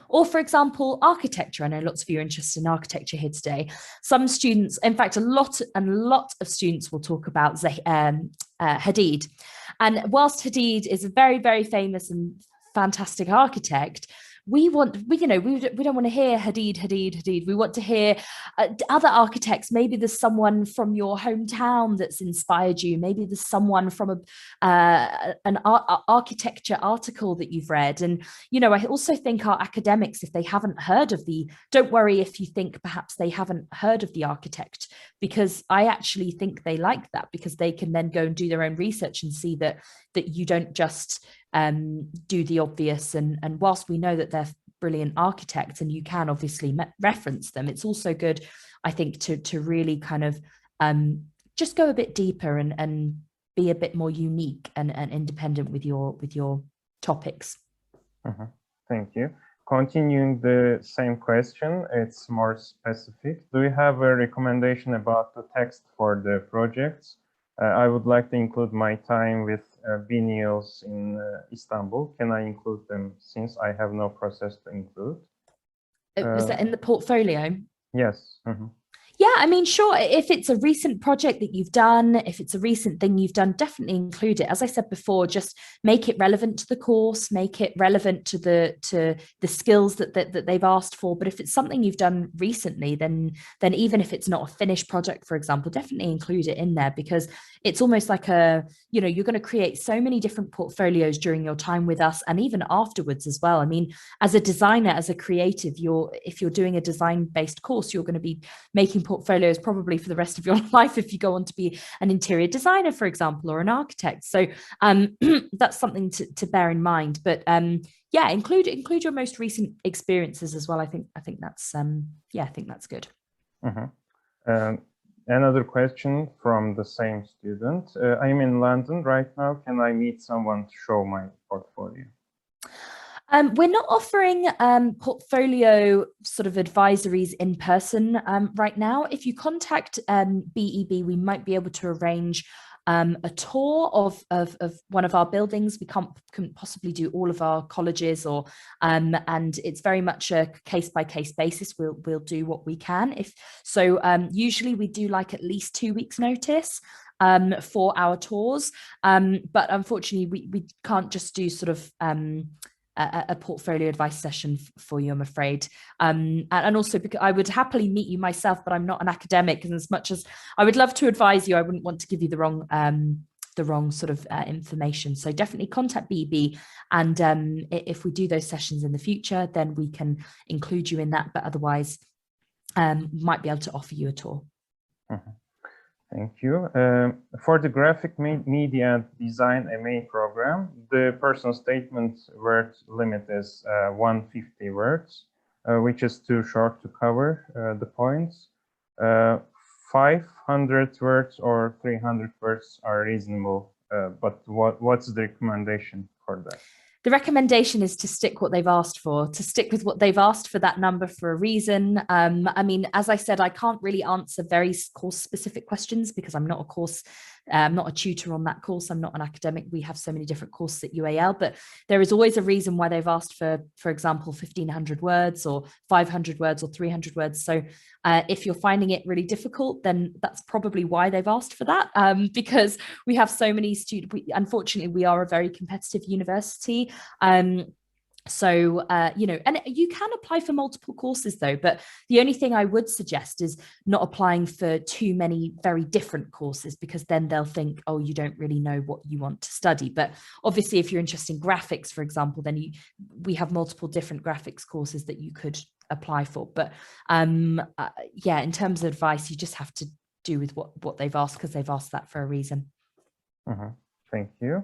B: Or, for example, architecture. I know lots of you are interested in architecture here today. Some students, in fact, a lot of students will talk about Hadid. And whilst Hadid is a very, very famous and fantastic architect, we don't want to hear Hadid. We want to hear other architects. Maybe there's someone from your hometown that's inspired you. Maybe there's someone from an architecture article that you've read. And, you know, I also think our academics, if they haven't heard of don't worry if you think perhaps they haven't heard of the architect, because I actually think they like that, because they can then go and do their own research and see that you don't just do the obvious. And whilst we know that they're brilliant architects and you can obviously reference them, it's also good, I think, to really kind of just go a bit deeper and be a bit more unique and independent with your topics.
A: Mm-hmm. Thank you. Continuing the same question, it's more specific. Do you have a recommendation about the text for the projects? I would like to include my time with biennials in Istanbul. Can I include them since I have no process to include?
B: Was that in the portfolio?
A: Yes. Mm-hmm.
B: Yeah, I mean, sure. If it's a recent project that you've done, if it's a recent thing you've done, definitely include it. As I said before, just make it relevant to the course, make it relevant to the skills that they've asked for. But if it's something you've done recently, then even if it's not a finished project, for example, definitely include it in there, because it's almost like you're going to create so many different portfolios during your time with us and even afterwards as well. I mean, as a designer, as a creative, if you're doing a design-based course, you're going to be making portfolios probably for the rest of your life if you go on to be an interior designer, for example, or an architect. So that's something to bear in mind. But yeah, include your most recent experiences as well. I think that's I think that's good.
A: Mm-hmm. Another question from the same student. I'm in London right now. Can I meet someone to show my portfolio?
B: We're not offering portfolio sort of advisories in person right now. If you contact BEB, we might be able to arrange a tour of one of our buildings. We couldn't possibly do all of our colleges, and it's very much a case-by-case basis. We'll do what we can. Usually we do like at least 2 weeks notice for our tours, but unfortunately we can't just do sort of a portfolio advice session for you, I'm afraid. And also because I would happily meet you myself, but I'm not an academic, and as much as I would love to advise you, I wouldn't want to give you the wrong sort of information. So definitely contact BB, and if we do those sessions in the future, then we can include you in that, but otherwise might be able to offer you a tour.
A: Mm-hmm. Thank you. For the graphic media and design MA program, the personal statement word limit is 150 words, which is too short to cover the points. 500 words or 300 words are reasonable, but what's the recommendation for that?
B: The recommendation is to stick what they've asked for, to stick with what they've asked for that number for a reason. I mean, as I said, I can't really answer very course-specific questions because I'm not a tutor on that course. I'm not an academic. We have so many different courses at UAL, but there is always a reason why they've asked for example, 1,500 words or 500 words or 300 words. So if you're finding it really difficult, then that's probably why they've asked for that, because we have so many students. Unfortunately, we are a very competitive university. So, and you can apply for multiple courses though, but the only thing I would suggest is not applying for too many very different courses, because then they'll think, oh, you don't really know what you want to study. But obviously, if you're interested in graphics, for example, then we have multiple different graphics courses that you could apply for. But yeah, in terms of advice, you just have to do with what they've asked, because they've asked that for a reason.
A: Mm-hmm. Thank you.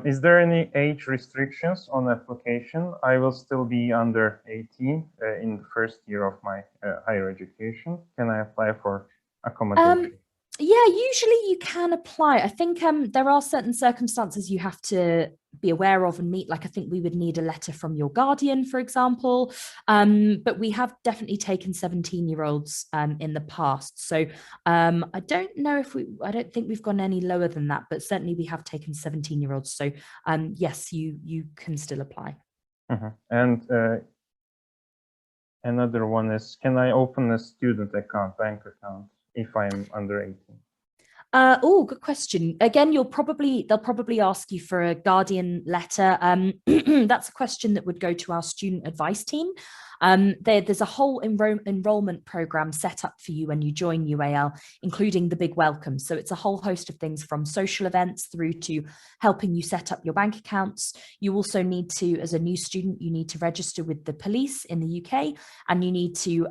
A: Is there any age restrictions on application? I will still be under 18 in the first year of my higher education. Can I apply for accommodation?
B: Yeah, usually you can apply. I think there are certain circumstances you have to be aware of and meet. Like I think we would need a letter from your guardian, for example. But we have definitely taken 17-year-olds in the past. So I don't know if I don't think we've gone any lower than that, but certainly we have taken 17-year-olds. So yes, you can still apply.
A: And another one is, can I open a student account, bank account, if I'm under 18?
B: Oh, good question. Again, they'll probably ask you for a guardian letter. That's a question that would go to our student advice team. There's a whole enrollment program set up for you when you join UAL, including the big welcome. So it's a whole host of things from social events through to helping you set up your bank accounts. You also need to, as a new student, you need to register with the police in the UK, and you need to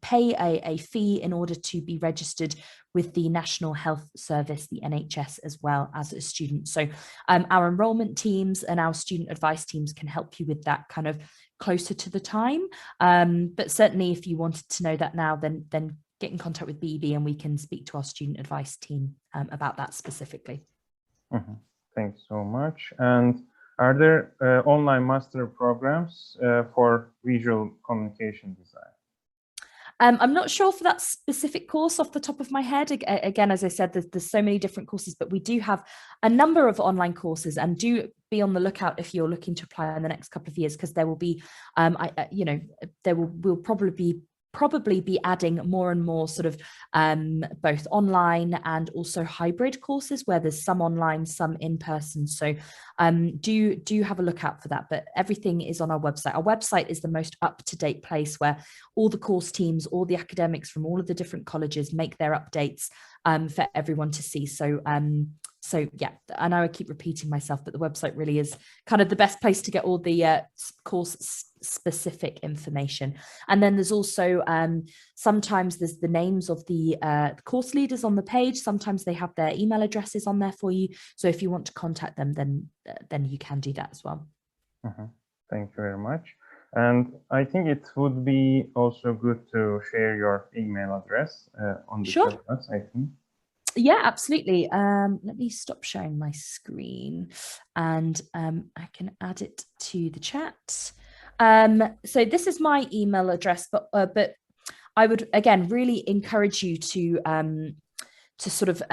B: pay a fee in order to be registered with the National Health Service, the NHS, as well as a student. So our enrollment teams and our student advice teams can help you with that kind of closer to the time. But certainly if you wanted to know that now, then get in contact with BEB and we can speak to our student advice team about that specifically.
A: Thanks so much. And are there online master programs for visual communication design?
B: I'm not sure for that specific course off the top of my head. Again, as I said, there's so many different courses, but we do have a number of online courses, and do be on the lookout if you're looking to apply in the next couple of years, because there will be, we'll probably be adding more and more sort of both online and also hybrid courses where there's some online, some in person. So do have a look out for that, but everything is on our website. Our website is the most up-to-date place where all the course teams, all the academics from all of the different colleges make their updates for everyone to see. So yeah, I know I keep repeating myself, but the website really is kind of the best place to get all the course specific information. And then there's also sometimes there's the names of the course leaders on the page. Sometimes they have their email addresses on there for you. So if you want to contact them, then you can do that as well.
A: Thank you very much. And I think it would be also good to share your email address on the chat, I think.
B: Yeah, absolutely. Let me stop sharing my screen and I can add it to the chat. So this is my email address, but I would again really encourage you to sort of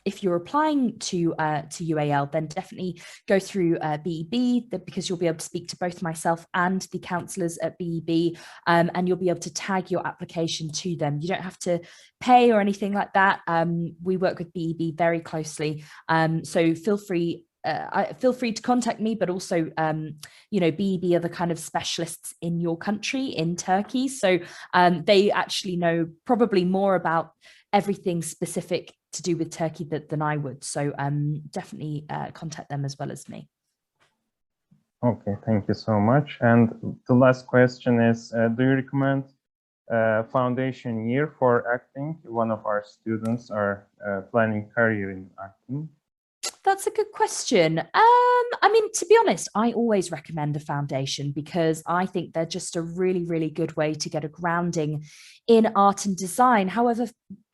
B: if you're applying to UAL, then definitely go through BEB, because you'll be able to speak to both myself and the counsellors at BEB, and you'll be able to tag your application to them. You don't have to pay or anything like that. We work with BEB very closely, so feel free to contact me, but also, BEB are the kind of specialists in your country, in Turkey. So they actually know probably more about everything specific to do with Turkey than I would. So definitely contact them as well as me.
A: Okay, thank you so much. And the last question is, do you recommend foundation year for acting? One of our students are planning career in acting.
B: That's a good question. I mean, to be honest, I always recommend a foundation because I think they're just a really, really good way to get a grounding in art and design. However,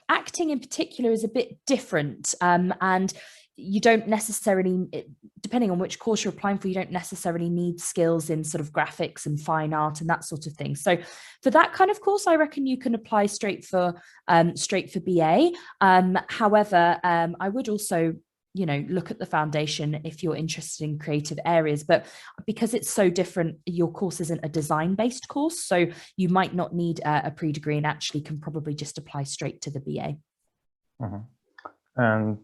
B: acting in particular is a bit different, and you don't necessarily, depending on which course you're applying for, you don't necessarily need skills in sort of graphics and fine art and that sort of thing. So for that kind of course, I reckon you can apply straight for BA. However, I would also look at the foundation if you're interested in creative areas, but because it's so different, your course isn't a design-based course, so you might not need a pre-degree and actually can probably just apply straight to the BA.
A: And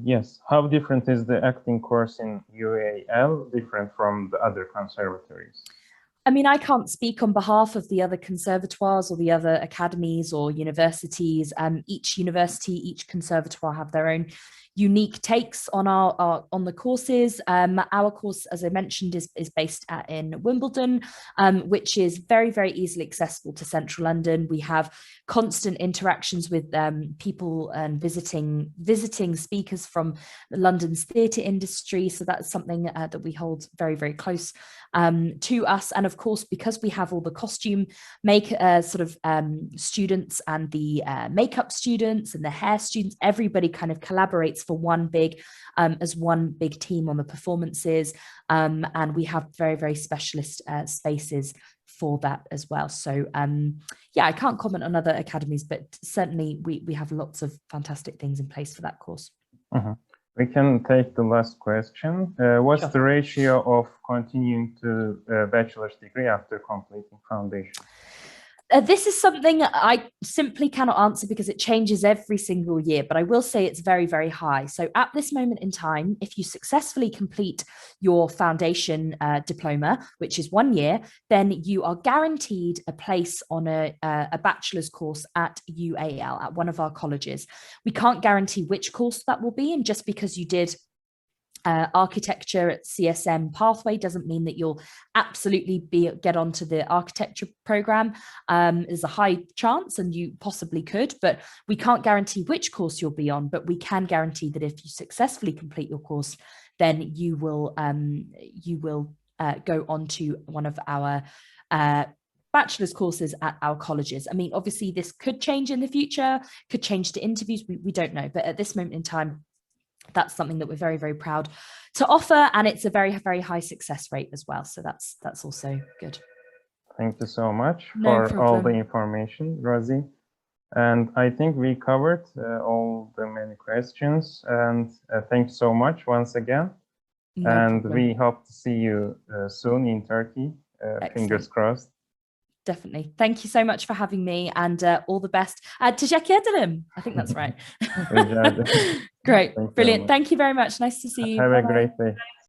A: yes, how different is the acting course in UAL different from the other conservatories?
B: I mean, I can't speak on behalf of the other conservatoires or the other academies or universities. Each university, each conservatoire have their own unique takes on on the courses. Our course, as I mentioned, is based in Wimbledon, which is very, very easily accessible to central London. We have constant interactions with people and visiting speakers from London's theatre industry. So that's something that we hold very, very close to us. And of course, because we have all the costume students and the makeup students and the hair students, everybody kind of collaborates for one big team on the performances, and we have very, very specialist spaces for that as well. So yeah, I can't comment on other academies, but certainly we have lots of fantastic things in place for that course.
A: We can take the last question. What's
B: Sure.
A: the ratio of continuing to bachelor's degree after completing foundation?
B: This is something I simply cannot answer because it changes every single year, but I will say it's very, very high. So at this moment in time, if you successfully complete your foundation diploma, which is 1 year, then you are guaranteed a place on a bachelor's course at UAL, at one of our colleges. We can't guarantee which course that will be, and just because you did architecture at CSM pathway doesn't mean that you'll absolutely get onto the architecture program. There's a high chance, and you possibly could, but we can't guarantee which course you'll be on. But we can guarantee that if you successfully complete your course, then you will go on to one of our bachelor's courses at our colleges. I mean, obviously this could change in the future, could change to interviews, we don't know, but at this moment in time, that's something that we're very, very proud to offer, and it's a very, very high success rate as well. So that's also good.
A: Thank you so much
B: No
A: for
B: problem.
A: all the information, Rosie. And I think we covered all the many questions. And thank you so much once again.
B: No
A: and
B: problem.
A: we hope to see you soon in Turkey. Fingers crossed.
B: Definitely. Thank you so much for having me, and all the best. Teşekkür ederim. I think that's right. Great. Brilliant. Thank you very much. Nice to see you.
A: Have
B: Bye-bye.
A: a great day.